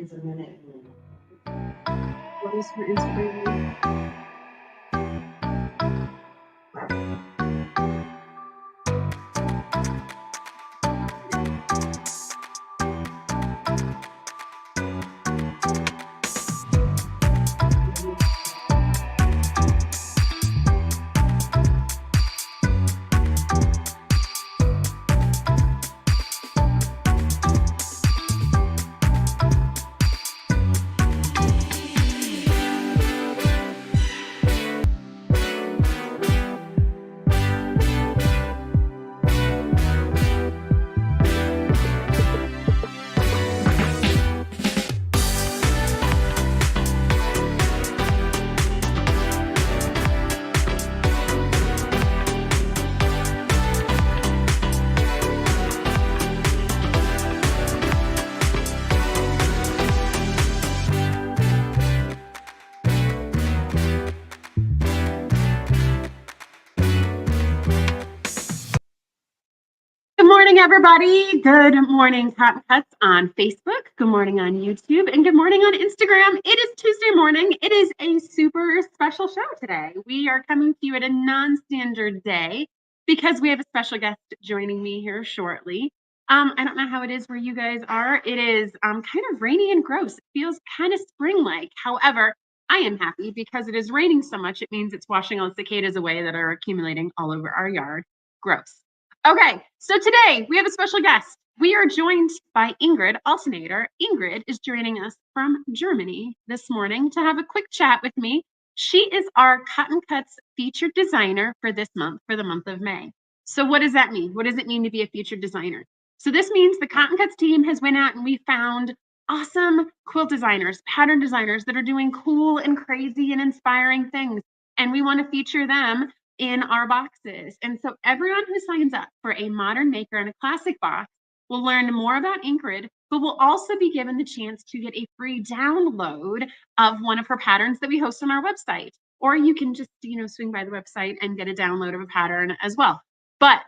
It's a minute. What is her Instagram? Good morning, everybody. Good morning, Cotton Cuts on Facebook. Good morning on YouTube, and good morning on Instagram. It is Tuesday morning. It is a super special show today. We are coming to you at a non-standard day because we have a special guest joining me here shortly. I don't know how it is where you guys are. It is kind of rainy and gross. It feels kind of spring-like. However, I am happy because it is raining so much. It means it's washing all the cicadas away that are accumulating all over our yard. Gross. Okay, so today we have a special guest. We are joined by Ingrid Alteneder. Ingrid is joining us from Germany this morning to have a quick chat with me. She is our Cotton Cuts featured designer for this month, for the month of May. So what does that mean? What does it mean to be a featured designer? So this means the Cotton Cuts team has went out and we found awesome quilt designers, pattern designers that are doing cool and crazy and inspiring things. And we want to feature them in our boxes. And so everyone who signs up for a modern maker and a classic box will learn more about Ingrid, but will also be given the chance to get a free download of one of her patterns that we host on our website. Or you can just, swing by the website and get a download of a pattern as well. But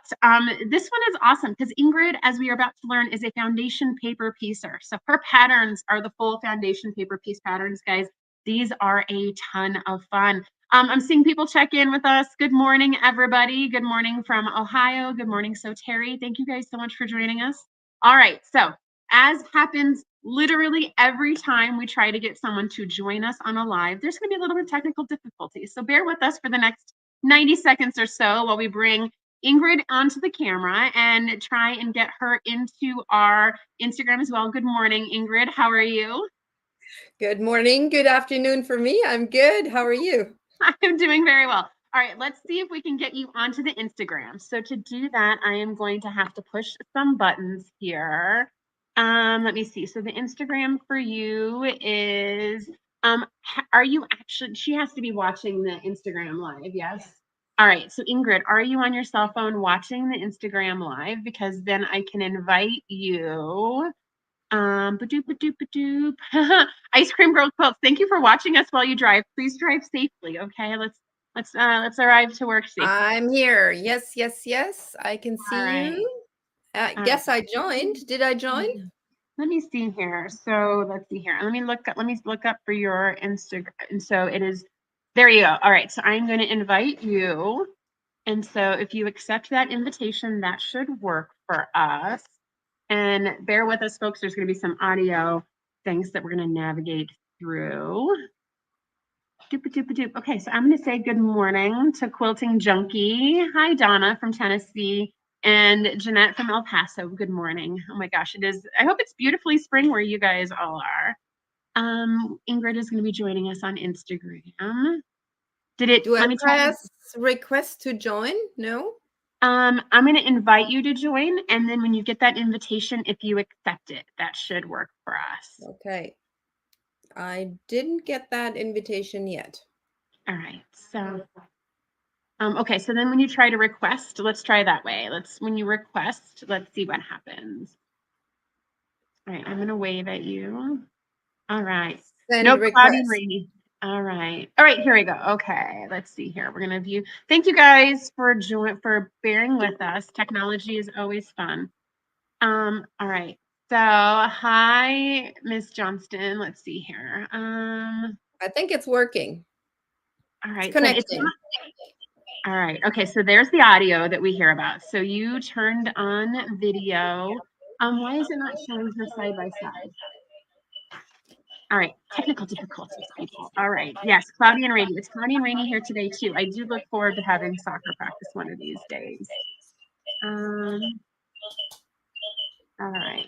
this one is awesome because Ingrid, as we are about to learn, is a foundation paper piecer. So her patterns are the full foundation paper piece patterns, guys. These are a ton of fun. I'm seeing people check in with us. Good morning, everybody. Good morning from Ohio. Good morning, So Terry. Thank you guys so much for joining us. All right, so as happens literally every time we try to get someone to join us on a live, there's going to be a little bit of technical difficulties. So bear with us for the next 90 seconds or so while we bring Ingrid onto the camera and try and get her into our Instagram as well. Good morning, Ingrid. How are you? Good morning. Good afternoon for me. I'm good. How are you? I'm doing very well. All right, let's see if we can get you onto the Instagram. So to do that, I am going to have to push some buttons here. Let me see. So the Instagram for you is, are you actually, she has to be watching the Instagram live, yes? All right, so Ingrid, are you on your cell phone watching the Instagram live? Because then I can invite you. Ba-doop, ba-doop, ba-doop. Ice Cream Girl Quilts, thank you for watching us while you drive. Please drive safely, okay? Let's arrive to work safely. I'm here. Yes, yes, yes. I can see Right. you. Guess I joined. Did I join? Let me see here. So let's see here. Let me look up for your Instagram. And so it is, there you go. All right. So I'm going to invite you. And so if you accept that invitation, that should work for us. And bear with us, folks. There's going to be some audio things that we're going to navigate through. Doop-a-doop-a-doop. Okay, so I'm going to say good morning to Quilting Junkie. Hi, Donna from Tennessee, and Jeanette from El Paso. Good morning. Oh my gosh, it is. I hope it's beautifully spring where you guys all are. Ingrid is going to be joining us on Instagram. Do I press request to join? No. I'm going to invite you to join, and then when you get that invitation, if you accept it, that should work for us. Okay. I didn't get that invitation yet. All right. So, okay. So then when you try to request, let's try that way. When you request, let's see what happens. All right. I'm going to wave at you. All right. Send request. Cloudy rainy. All right. All right. Here we go. Okay. Let's see here. We're going to view. Thank you guys for bearing with us. Technology is always fun. All right. So, hi, Miss Johnston. Let's see here. I think it's working. All It's right. So it's connecting. not. All right. Okay. So there's the audio that we hear about. So you turned on video. Why is it not showing her side by side? All right. Technical difficulties, people. All right. Yes. Cloudy and rainy. It's cloudy and rainy here today too. I do look forward to having soccer practice one of these days. All right.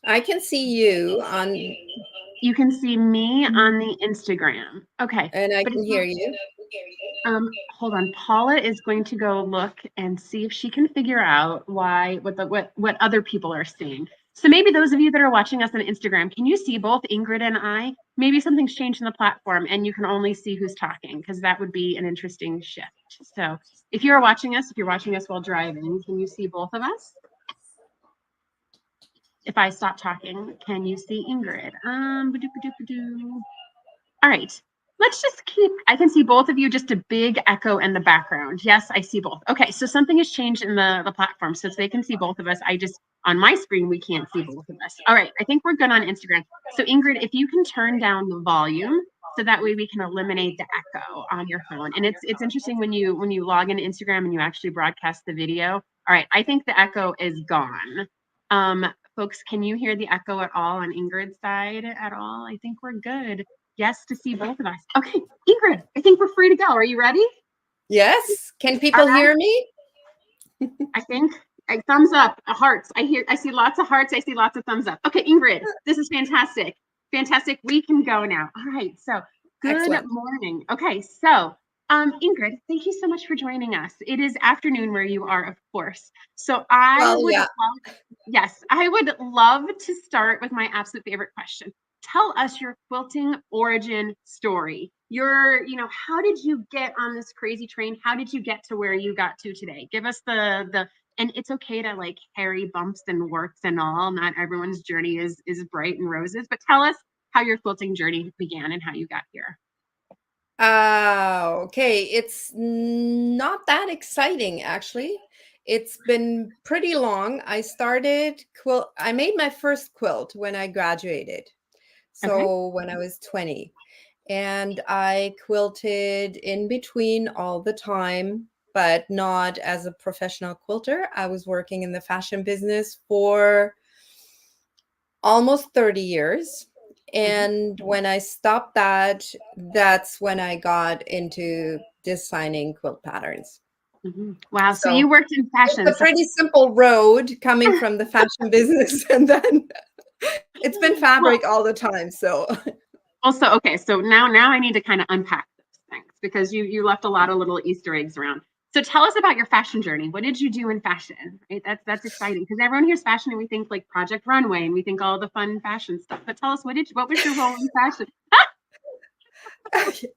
I can see you on, You can see me on the Instagram. Okay. and I But can it's hear not. you. Hold on. Paula is going to go look and see if she can figure out what other people are seeing. So maybe those of you that are watching us on Instagram, can you see both Ingrid and I? Maybe something's changed in the platform and you can only see who's talking, because that would be an interesting shift. So if you're watching us while driving, can you see both of us? If I stop talking, can you see Ingrid? All right. Let's just I can see both of you, just a big echo in the background. Yes, I see both. Okay, so something has changed in the platform so they can see both of us. On my screen, we can't see both of us. All right, I think we're good on Instagram. So Ingrid, if you can turn down the volume so that way we can eliminate the echo on your phone. And it's interesting when you log into Instagram and you actually broadcast the video. All right, I think the echo is gone. Folks, can you hear the echo at all on Ingrid's side at all? I think we're good. Yes, to see both of us. Okay, Ingrid, I think we're free to go. Are you ready? Yes. Can All people right. hear me? I think thumbs up, hearts. I see lots of hearts. I see lots of thumbs up. Okay, Ingrid, this is fantastic. Fantastic. We can go now. All right. So good Excellent. morning. Okay. So Ingrid, thank you so much for joining us. It is afternoon where you are, of course. So Well, yeah. I would love to start with my absolute favorite question. Tell us your quilting origin story. How did you get on this crazy train? How did you get to where you got to today? Give us and it's okay to like hairy bumps and warts and all. Not everyone's journey is bright and roses, but tell us how your quilting journey began and how you got here. Okay. It's not that exciting, actually. It's been pretty long. I made my first quilt when I graduated. Okay. So when I was 20. And I quilted in between all the time, but not as a professional quilter. I was working in the fashion business for almost 30 years. And when I stopped that, that's when I got into designing quilt patterns. Wow. So So you worked in it's fashion. a pretty simple road coming from the fashion business, and then it's been Well, fabric all the time. So also, okay. So now I need to kind of unpack those things because you left a lot of little Easter eggs around. So tell us about your fashion journey. What did you do in fashion? Right? That's exciting because everyone hears fashion and we think like Project Runway and we think all the fun fashion stuff. But tell us what was your role in fashion?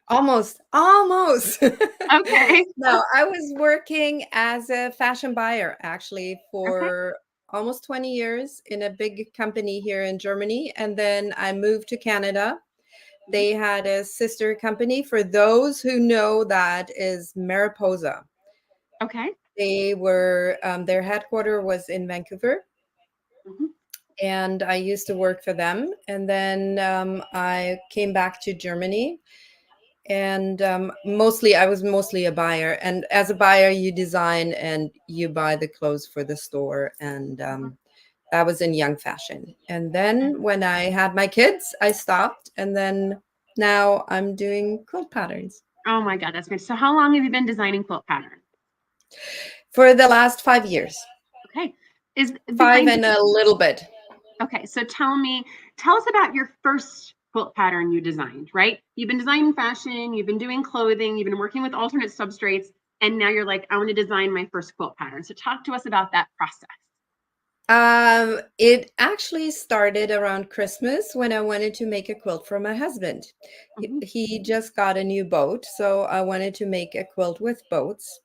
almost. Okay. No, I was working as a fashion buyer actually Okay. for almost 20 years in a big company here in Germany. And then I moved to Canada. They had a sister company. For those who know, that is Mariposa. Okay. Their headquarter was in Vancouver. Mhm. And I used to work for them. And then I came back to Germany. And I was mostly a buyer. And as a buyer, you design and you buy the clothes for the store. And that was in young fashion. And then when I had my kids, I stopped. And then now I'm doing quilt patterns Oh my God, that's great. So how long have you been designing quilt patterns? for the last 5 years. Okay. Is Five behind and a little bit. Okay, so tell us about your first quilt pattern you designed, right? You've been designing fashion, you've been doing clothing, you've been working with alternate substrates, and now you're like, I want to design my first quilt pattern. So talk to us about that process. It actually started around Christmas when I wanted to make a quilt for my husband. Mhm, He just got a new boat, so I wanted to make a quilt with boats.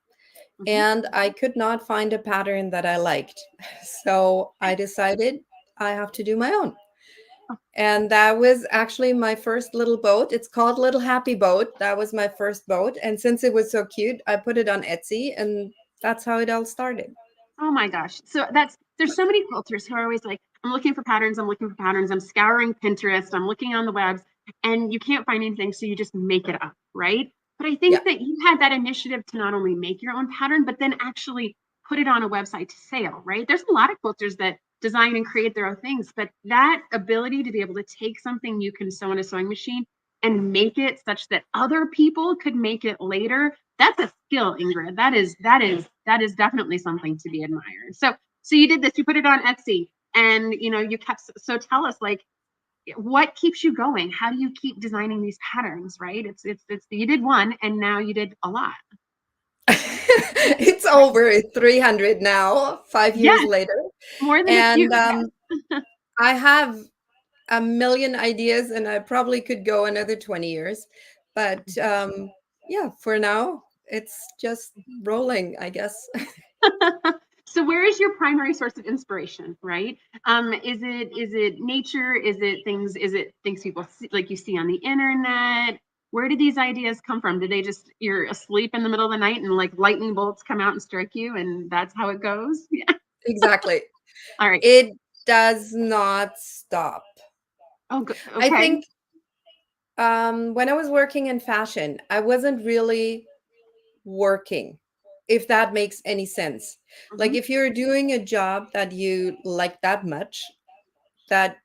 mhm. And I could not find a pattern that I liked. So I decided I have to do my own. And that was actually my first little boat. It's called Little Happy Boat. That was my first boat. And since it was so cute, I put it on Etsy, and that's how it all started. Oh my gosh. So there's so many quilters who are always like, I'm looking for patterns, I'm looking for patterns, I'm scouring Pinterest, I'm looking on the webs, and you can't find anything, so you just make it up, right? But I Yeah. think that you had that initiative to not only make your own pattern, but then actually put it on a website to sale, right? There's a lot of quilters that design and create their own things, but that ability to be able to take something you can sew in a sewing machine and make it such that other people could make it later, that's a skill, Ingrid. That is definitely something to be admired. So you did this, you put it on Etsy, and you kept. So tell us, like, what keeps you going? How do you keep designing these patterns, right? It's you did one, and now you did a lot. It's over 300 now, 5 years Yes, later. more than a few. And I have a million ideas, and I probably could go another 20 years. But yeah, for now, it's just rolling, I guess. So where is your primary source of inspiration, right? Is it nature? Is it things people see, like you see on the internet? Where did these ideas come from? Did they just, you're asleep in the middle of the night and like lightning bolts come out and strike you, and that's how it goes? Yeah. Exactly. All right. It does not stop. Oh, I okay. think when I was working in fashion, I wasn't really working, if that makes any sense. Like Mhm. if you're doing a job that you like that much, that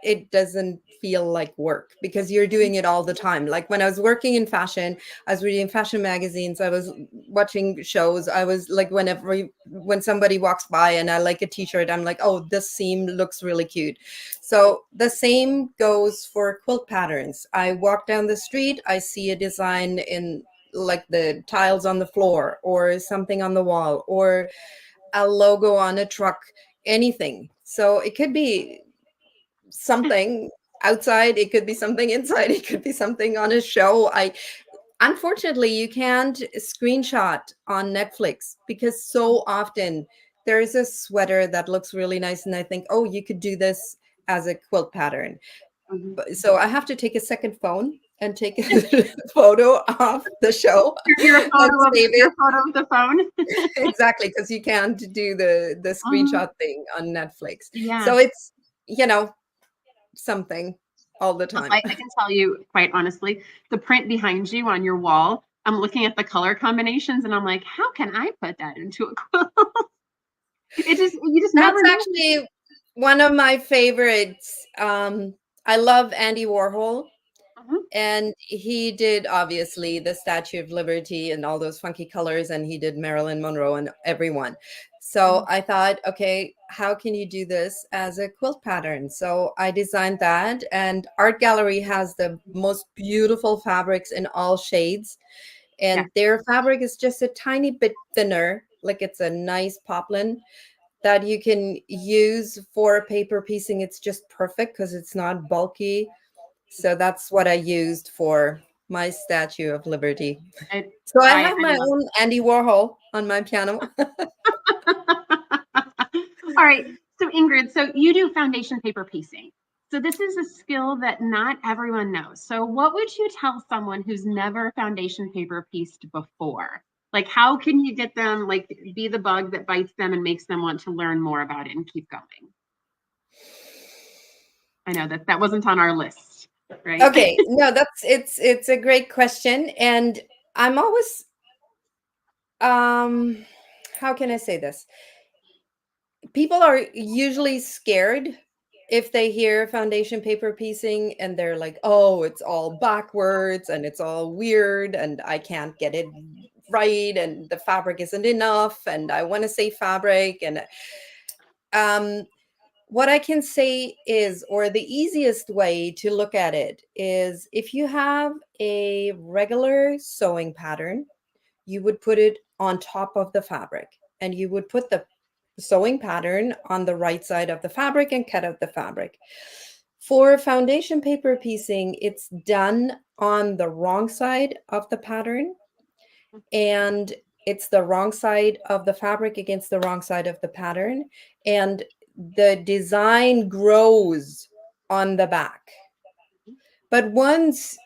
it doesn't feel like work because you're doing it all the time. Like when I was working in fashion, I was reading fashion magazines, I was watching shows, I was like, when somebody walks by and I like a t-shirt, I'm like, oh, this seam looks really cute. So the same goes for quilt patterns. I walk down the street, I see a design in like the tiles on the floor or something on the wall or a logo on a truck, anything. So it could be something outside, it could be something inside, it could be something on a show. I Unfortunately, you can't screenshot on Netflix because so often there is a sweater that looks really nice and I think, oh, you could do this as a quilt pattern. Mhm. So I have to take a second phone and take a photo of the show You're a and photo of save your it. photo of the phone. Exactly, because you can't do the Mhm. screenshot thing on Netflix. Yeah. So it's, you know, something all the time. I can tell you quite honestly, the print behind you on your wall, I'm looking at the color combinations and I'm like, how can I put that into a quilt? You just That's never know. actually one of my favorites. I love Andy Warhol, Mhm. and he did obviously the Statue of Liberty and all those funky colors, and he did Marilyn Monroe and everyone. So Mhm. I thought, okay, how can you do this as a quilt pattern? So I designed that, and Art Gallery has the most beautiful fabrics in all shades, Yeah. and their fabric is just a tiny bit thinner, like it's a nice poplin that you can use for paper piecing. It's just perfect because it's not bulky. So that's what I used for my Statue of Liberty. I So I I have my love own Andy Warhol on my piano. All right. So Ingrid, so you do foundation paper piecing. So this is a skill that not everyone knows. So what would you tell someone who's never foundation paper pieced before? Like how can you get them, like, be the bug that bites them and makes them want to learn more about it and keep going? I know that wasn't on our list, right? Okay, no, it's a great question, and I'm always um how can I say this? People are usually scared if they hear foundation paper piecing and they're like, oh, it's all backwards and it's all weird and I can't get it right and the fabric isn't enough and I want to save fabric. And um, what I can say is, or the easiest way to look at it is if you have a regular sewing pattern, you would put it on top of the fabric and you would put the sewing pattern on the right side of the fabric and cut out the fabric. For foundation paper piecing, it's done on the wrong side of the pattern, and it's the wrong side of the fabric against the wrong side of the pattern, and the design grows on the back. But once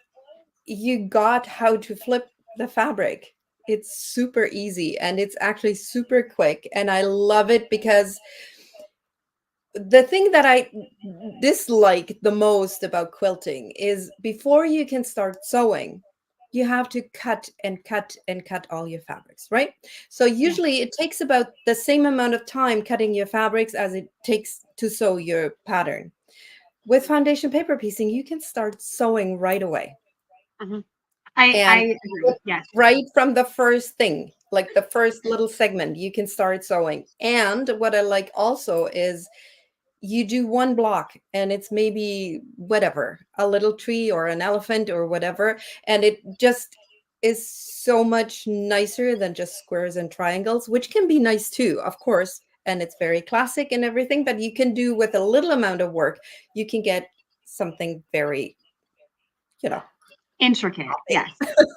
you got how to flip the fabric, it's super easy and it's actually super quick. And I love it because the thing that I dislike the most about quilting is before you can start sewing, you have to cut and cut and cut all your fabrics, right? So Yeah. usually it takes about the same amount of time cutting your fabrics as it takes to sew your pattern. With foundation paper piecing, you can start sewing right away. Mhm. And I agree. Yes. right from the first thing, like the first little segment, you can start sewing. And what I like also is you do one block and it's maybe whatever, a little tree or an elephant or whatever, and it just is so much nicer than just squares and triangles, which can be nice too, of course, and it's very classic and everything, but you can do with a little amount of work, you can get something very, you know, Intricate. Yes.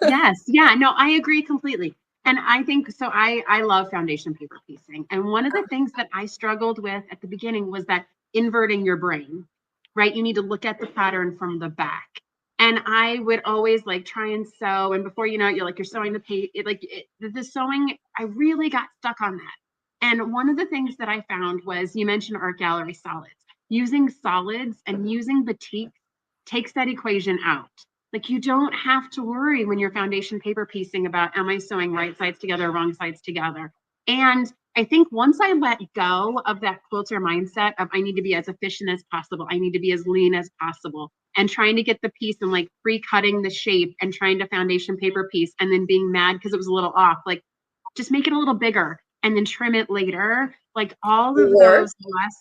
Yes. Yeah. No, I agree completely. And I think so. I love foundation paper piecing. And one of the things that I struggled with at the beginning was that inverting your brain, right? You need to look at the pattern from the back. And I would always like try and sew. And before you know it, you're sewing the page. The sewing, I really got stuck on that. And one of the things that I found was you mentioned art gallery solids. Using solids and using batik takes that equation out. Like you don't have to worry when you're foundation paper piecing about, am I sewing right sides together or wrong sides together? And I think once I let go of that quilter mindset of I need to be as efficient as possible, I need to be as lean as possible, and trying to get the piece and like pre-cutting the shape and trying to foundation paper piece and then being mad because it was a little off, like just make it a little bigger and then trim it later. Like all of or those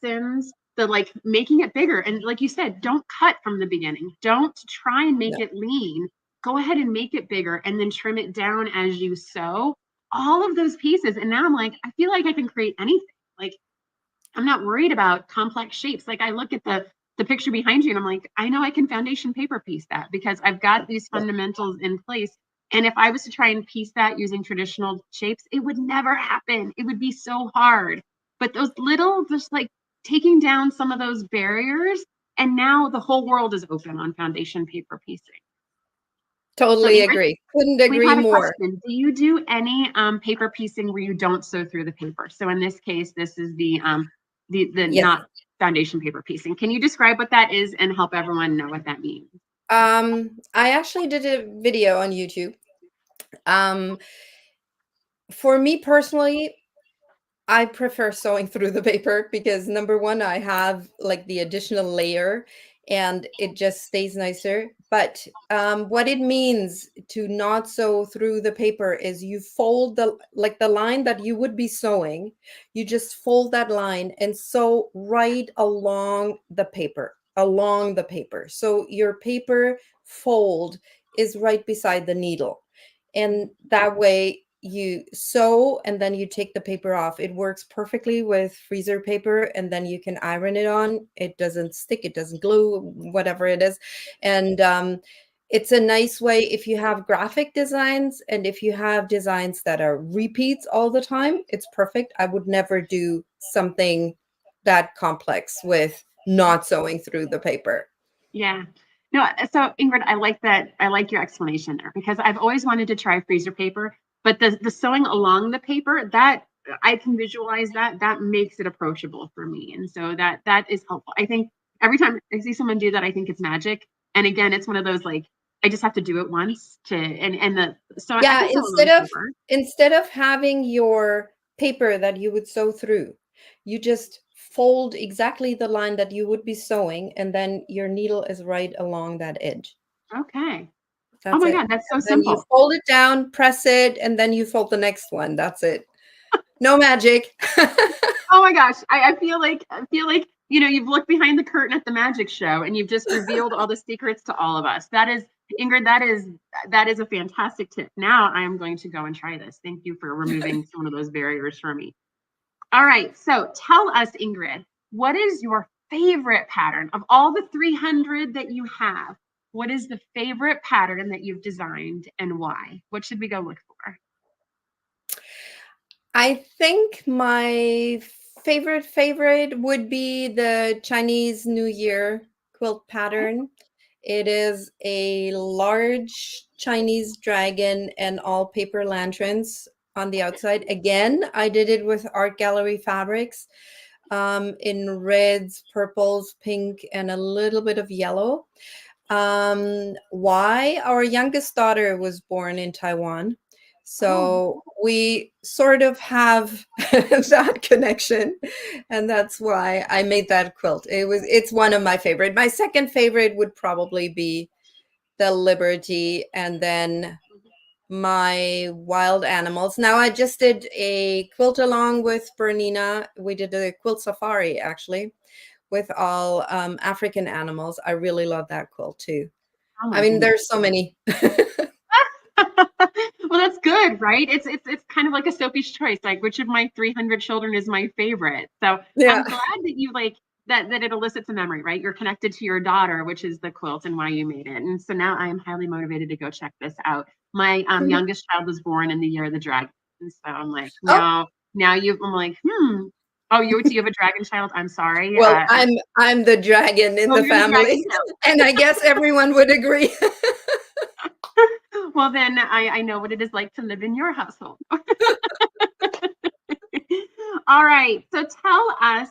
lessons, the like making it bigger. And like you said, don't cut from the beginning. Don't try and make no. it lean. Go ahead and make it bigger and then trim it down as you sew. All of those pieces. And now I'm like, I feel like I can create anything. Like I'm not worried about complex shapes. Like I look at the picture behind you and I'm like, I know I can foundation paper piece that because I've got these fundamentals in place. And if I was to try and piece that using traditional shapes, it would never happen. It would be so hard. But those little, just like taking down some of those barriers, and now the whole world is open on foundation paper piecing. So Totally Ingrid, agree, couldn't we've agree had a more. question. Do you do any paper piecing where you don't sew through the paper? So in this case, this is the Yes. not foundation paper piecing. Can you describe what that is and help everyone know what that means? I actually did a video on YouTube. um for me personally, I prefer sewing through the paper because number one, I have like the additional layer and it just stays nicer. But what it means to not sew through the paper is you fold the like the line that you would be sewing, you just fold that line and sew right along the paper. So your paper fold is right beside the needle. And that way you sew and then you take the paper off. It works perfectly with freezer paper and then you can iron it on. It doesn't stick, it doesn't glue, whatever it is. And it's a nice way if you have graphic designs and if you have designs that are repeats all the time, it's perfect. I would never do something that complex with not sewing through the paper. Yeah. No, so Ingrid, I like that. I like your explanation there because I've always wanted to try freezer paper, but the sewing along the paper that I can visualize that makes it approachable for me. And so that is helpful. I think every time I see someone do that, I think it's magic. And again, it's one of those like I just have to do it once to and the so I Yeah, can sew along paper. instead of having your paper that you would sew through, you just fold exactly the line that you would be sewing, and then your needle is right along that edge. Okay. Oh That's my it. God, that's so And then you simple. fold it down, press it, and then you fold the next one. That's it. No magic. Oh my gosh, I feel like you've looked behind the curtain at the magic show and you've just revealed all the secrets to all of us. That is Ingrid, that is a fantastic tip. Now I am going to go and try this. Thank you for removing some of those barriers for me. All right, so tell us, Ingrid, what is your favorite pattern of all the 300 that you have? What is the favorite pattern that you've designed and why? What should we go look for? I think my favorite would be the Chinese New Year quilt pattern. It is a large Chinese dragon and all paper lanterns on the outside. Again, I did it with art gallery fabrics. in reds, purples, pink, and a little bit of yellow. Why? Our youngest daughter was born in Taiwan. Oh, So we sort of have that connection. And that's why I made that quilt. It's one of my favorite. My second favorite would probably be the Liberty, and then my wild animals. Now I just did a quilt along with Bernina. We did a quilt safari actually with all African animals. I really love that quilt too. oh I my mean, goodness. there's so many. Well, that's good, right? It's kind of like a Sophie's choice. Like, which of my 300 children is my favorite? So Yeah. I'm glad that you like that it elicits a memory, right? You're connected to your daughter, which is the quilt and why you made it. And so now I am highly motivated to go check this out. My youngest child was born in the year of the dragon, and so I'm like, Oh, now I'm like, Oh, you have a dragon child? I'm sorry. well, I'm the dragon in Oh, the you're the dragon family, and I guess everyone would agree. Well, then I know what it is like to live in your household. All right. So tell us,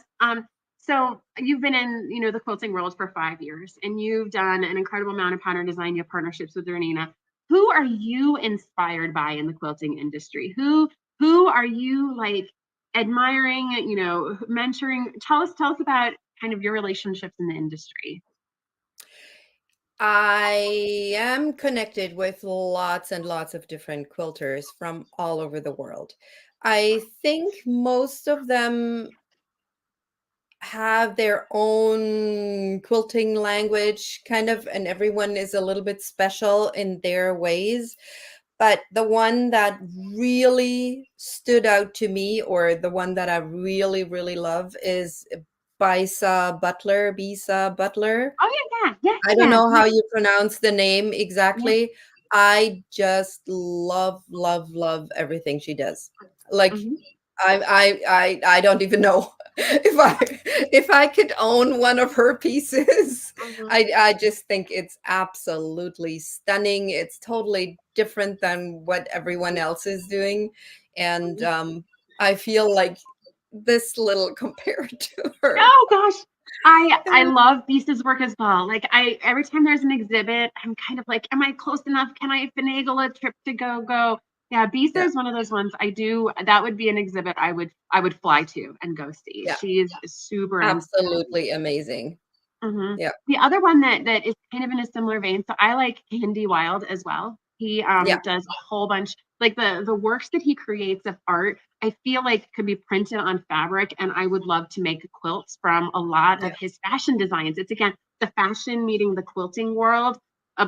so you've been in, the quilting world for 5 years and you've done an incredible amount of pattern design. You have partnerships with Renina. Who are you inspired by in the quilting industry? Who are you like admiring, mentoring? Tell us about kind of your relationships in the industry. I am connected with lots and lots of different quilters from all over the world. I think most of them have their own quilting language, kind of, and everyone is a little bit special in their ways. But the one that really stood out to me, or the one that I really, really love, is Bisa Butler. Oh yeah, yeah, I don't yeah, know yeah, how you pronounce the name yeah. exactly. I just love, love, love everything she does. Like Mhm, I don't even know if I could own one of her pieces. mhm, I just think it's absolutely stunning. It's totally different than what everyone else is doing, and mhm. I feel like this little compared to her. Oh gosh. I love Beast's work as well. Like I every time there's an exhibit, I'm kind of like, am I close enough? Can I finagle a trip to go? Yeah, Beast Yeah, is one of those ones I do. That would be an exhibit I would fly to and go see. yeah, She is super inspiring. absolutely amazing. Mhm. Yeah, The other one that is kind of in a similar vein, so I like Candy Wild as well. He yeah, does a whole bunch, like the works that he creates of art, I feel like could be printed on fabric, and I would love to make quilts from a lot yeah, of his fashion designs. It's again the fashion meeting the quilting world.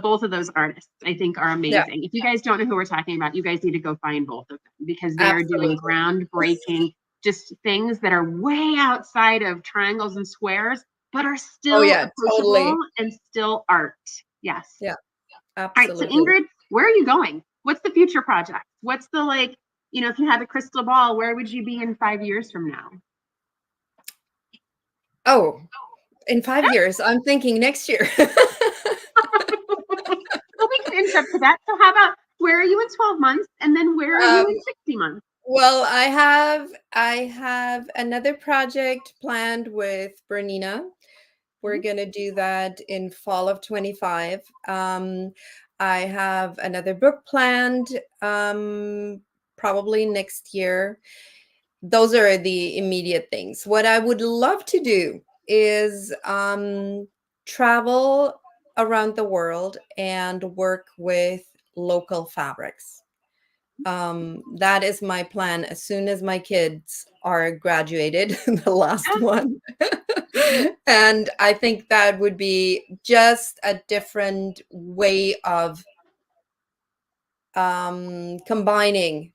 Both of those artists, I think, are yeah, amazing. If you guys don't know who we're talking about, you guys need to go find both of them because they are doing absolutely. groundbreaking, just things that are way outside of triangles and squares but are Oh still yeah, approachable totally. and still art. Yes. Yeah, All right. So absolutely. Ingrid, where are you going? What's the future project? What's the like, if you had a crystal ball, where would you be in 5 years from now? Oh, in 5 years, I'm thinking next year. Well, we can interrupt to that. So how about where are you in 12 months? And then where are you um, in 60 months? well, I have another project planned with Bernina. We're Mhm. gonna do that in fall of 25. I have another book planned, probably next year. Those are the immediate things. What I would love to do is travel around the world and work with local fabrics. That is my plan as soon as my kids are graduated, the last Ah, one. mhm, And I think that would be just a different way of combining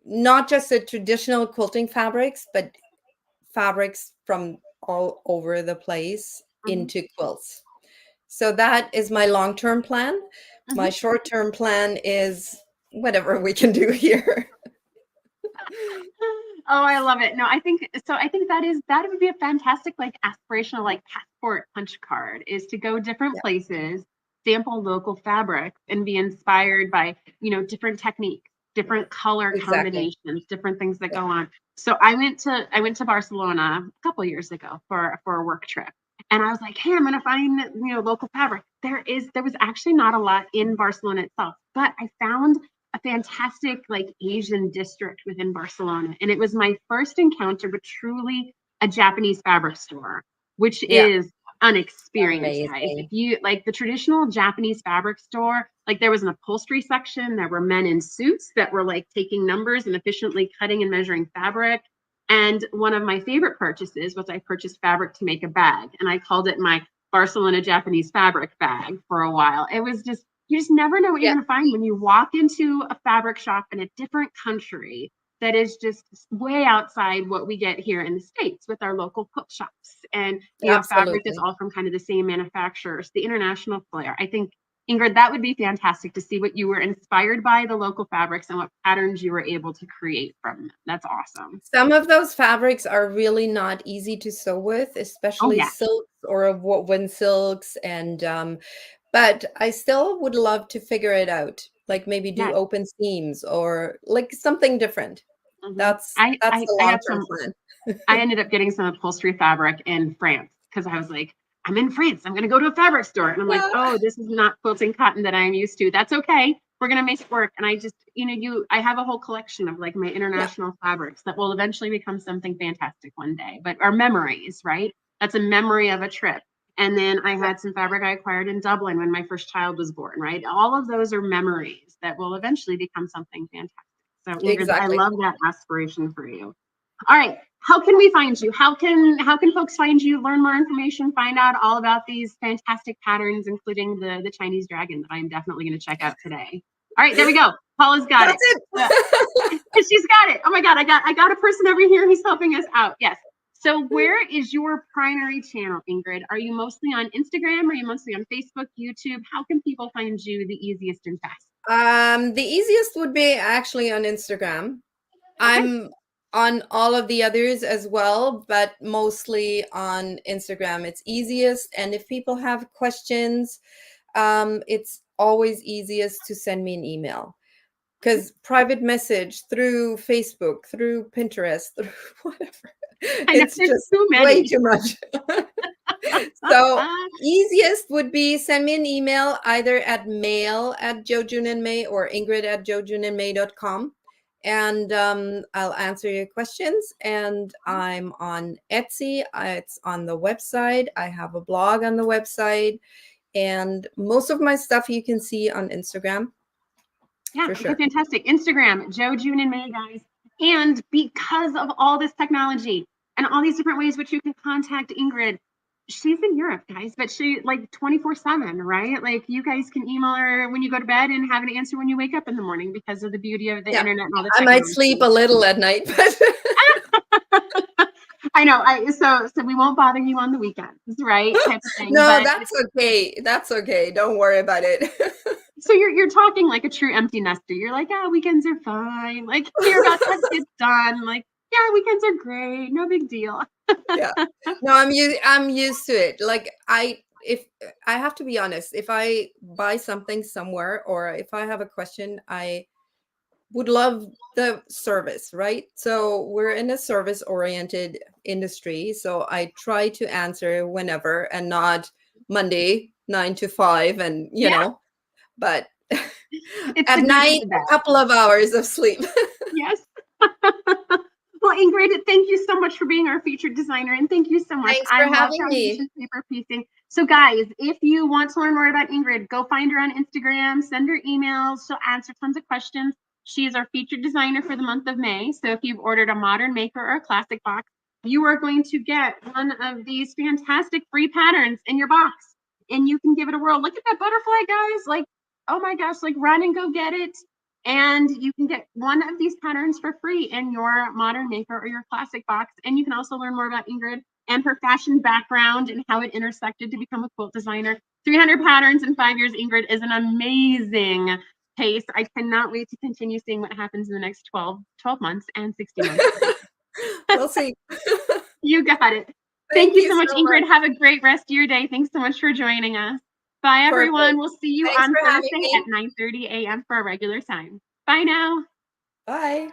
not just the traditional quilting fabrics, but fabrics from all over the place mhm, into quilts. So that is my long-term plan. mhm. My short-term plan is whatever we can do here. Oh, I love it. No, I think so. I think that would be a fantastic, like aspirational, like passport punch card is to go different Yeah, places, sample local fabrics, and be inspired by, different techniques, different color exactly. combinations, different things that Yeah. go on. So I went to Barcelona a couple of years ago for a work trip. And I was like, hey, I'm gonna find local fabric. There was actually not a lot in Barcelona itself, but I found a fantastic like Asian district within Barcelona. And it was my first encounter with truly a Japanese fabric store, which Yeah, is an experience, guys. If amazing. you like the traditional Japanese fabric store, like there was an upholstery section, there were men in suits that were like taking numbers and efficiently cutting and measuring fabric. And one of my favorite purchases was I purchased fabric to make a bag, and I called it my Barcelona Japanese fabric bag for a while. It was just, you just never know what you're Yeah, going to find when you walk into a fabric shop in a different country that is just way outside what we get here in the States with our local quilt shops. And, fabric is absolutely. all from kind of the same manufacturers, the international flair. I think, Ingrid, that would be fantastic to see what you were inspired by the local fabrics and what patterns you were able to create from them. That's awesome. Some of those fabrics are really not easy to sew with, Oh, especially yeah. silks or woven silks. And but I still would love to figure it out, like maybe do Yeah. open seams or like something different. Mhm. That's the I got long-term some, plan. I ended up getting some upholstery fabric in France because I was like, I'm in France. I'm going to go to a fabric store. And I'm like, Yeah, oh, this is not quilting cotton that I'm used to. That's okay. We're going to make it work. And I just, I have a whole collection of like my yeah, international fabrics that will eventually become something fantastic one day, but are memories, right? That's a memory of a trip. And then I yeah, had some fabric I acquired in Dublin when my first child was born, right? All of those are memories that will eventually become something fantastic. So Ingrid, I exactly. love that aspiration for you. All right. How can we find you? How can folks find you, learn more information, find out all about these fantastic patterns, including the Chinese dragon that I'm definitely going to check out today. All right, there we go. Paula's got it. That's Uh, it. she's got it. Oh my God, I got a person over here who's helping us out. Yes. So where is your primary channel, Ingrid? Are you mostly on Instagram? Are you mostly on Facebook, YouTube? How can people find you the easiest and fast? The easiest would be actually on Instagram. Okay. I'm on all of the others as well, but mostly on Instagram. It's easiest. And if people have questions, it's always easiest to send me an email because private message through Facebook, through Pinterest, through whatever, I know it's there's just too way many. too much. So easiest would be send me an email either at mail@joejunandmay or ingrid@joejunandmay.com. And I'll answer your questions. And I'm on Etsy. It's on the website. I have a blog on the website. And most of my stuff you can see on Instagram Yeah, for okay, sure. fantastic. Instagram, Joe, June, and May, guys. And because of all this technology and all these different ways which you can contact Ingrid, she's in Europe, guys, but she like 24/7, right? Like you guys can email her when you go to bed and have an answer when you wake up in the morning because of the beauty of the Yeah. internet and all the I might sleep technology. a little at night, but I know. So we won't bother you on the weekends, right? Type of thing. no, But that's okay. That's okay. Don't worry about it. so you're talking like a true empty nester. You're like, yeah, weekends are fine. Like you're about to get done. Like, yeah, weekends are great. No big deal. Yeah. No, I'm used to it. Like if I have to be honest, if I buy something somewhere or if I have a question, I would love the service, right? So we're in a service oriented industry, so I try to answer whenever and not Monday 9 to 5 and Yeah, but it's at the good and night the a bad. couple of hours of sleep. Yes. Well, Ingrid, thank you so much for being our featured designer, and thank you so much. Thanks I for love having me. foundation paper piecing. So, guys, if you want to learn more about Ingrid, go find her on Instagram, send her emails. She'll answer tons of questions. She is our featured designer for the month of May. So, if you've ordered a modern maker or a classic box, you are going to get one of these fantastic free patterns in your box, and you can give it a whirl. Look at that butterfly, guys! Like, oh my gosh! Like, run and go get it. And you can get one of these patterns for free in your modern maker or your classic box. And you can also learn more about Ingrid and her fashion background and how it intersected to become a quilt designer. 300 patterns in 5 years, Ingrid, is an amazing pace. I cannot wait to continue seeing what happens in the next 12 months and 60 months. We'll see. You got it. Thank Thank you you so much, so much. Ingrid. Have a great rest of your day. Thanks so much for joining us. Bye, everyone. Perfect. We'll see you Thanks on for having Thursday at me. 9:30 a.m. for our regular time. Bye now. Bye.